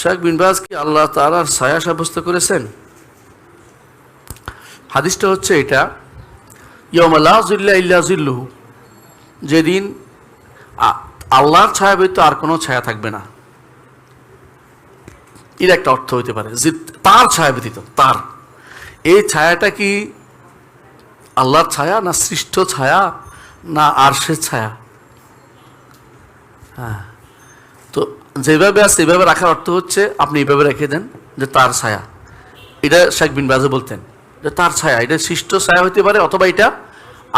শেখ বিন বাজ কি আল্লাহ তাআলার ছায়া সাব্যস্ত করেছেন? হাদিসটা হচ্ছে এটা, ইয়াউমা লা যিল্লা ইল্লা যিল্লুহু, যেদিন আল্লাহর ছায়া ব্যতীত আর কোনো ছায়া থাকবে না। এর একটা অর্থ হইতে পারে যে তার ছায়া ব্যতীত, তার এই ছায়াটা কি আল্লাহর ছায়া না সৃষ্ট ছায়া না আরশের ছায়া? হ্যাঁ, তো যেভাবে আছে সেভাবে রাখার অর্থ হচ্ছে আপনি এইভাবে রেখে দেন যে তার ছায়া। এটা শেখ বিন বাজে বলতেন যে তার ছায়া, এটা সৃষ্ট ছায়া হইতে পারে অথবা এটা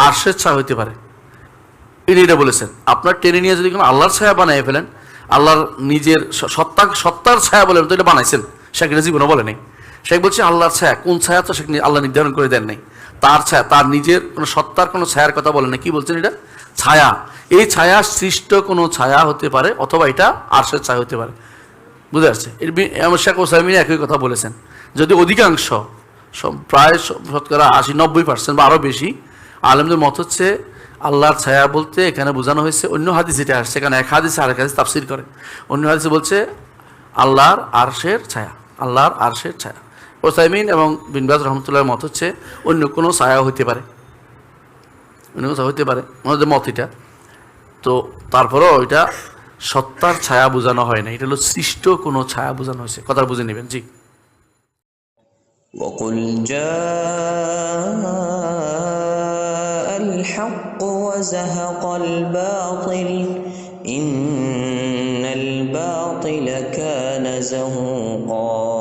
আরশের ছায়া হইতে পারে। এটা বলেছেন। আপনার টেনে নিয়ে যদি কোনো আল্লাহর ছায়া বানিয়ে ফেলেন, আল্লাহর নিজের সত্তার ছায়া বলেন তো এটা বানাইছেন, শেখ এটা জীবনও বলে নেই। শেখ বলছে আল্লাহর ছায়া, কোন ছায়া তো শেখ আল্লাহ নির্ধারণ করে দেন নাই। তার ছায়া, তার নিজের কোনো সত্তার কোনো ছায়ার কথা বলেন না। কি বলছেন? এটা ছায়া। এই ছায়া সৃষ্ট কোনো ছায়া হতে পারে অথবা এটা আরশের ছায়া হতে পারে। বুঝতে পারছে? শেখ ওসাইমিন একই কথা বলেছেন। যদি অধিকাংশ প্রায় শতকরা 80-90% বা আরও বেশি আলেমদের মত হচ্ছে আল্লাহর ছায়া বলতে এখানে বোঝানো হয়েছে, অন্য হাদিস যেটা আসছে এখানে এক হাদিসে আরেক হাদিস তাফসির করে, অন্য হাদিসে বলছে আল্লাহর আরশের ছায়া, আল্লাহর আরশের ছায়া। ওসাইমিন এবং বিন বাজ রহমতুল্লাহর মত হচ্ছে অন্য কোনো ছায়া হইতে পারে, অন্য কোনো হইতে পারে, আমাদের মত এটা। তো তারপরেও এটা সত্তার ছায়া বোঝানো হয় না, এটা হলো সৃষ্ট কোনো ছায়া বোঝানো হয়েছে। কথা বুঝে নেবেন। জি। وقل جاء الحق وزهق الباطل إن الباطل كان زهوقا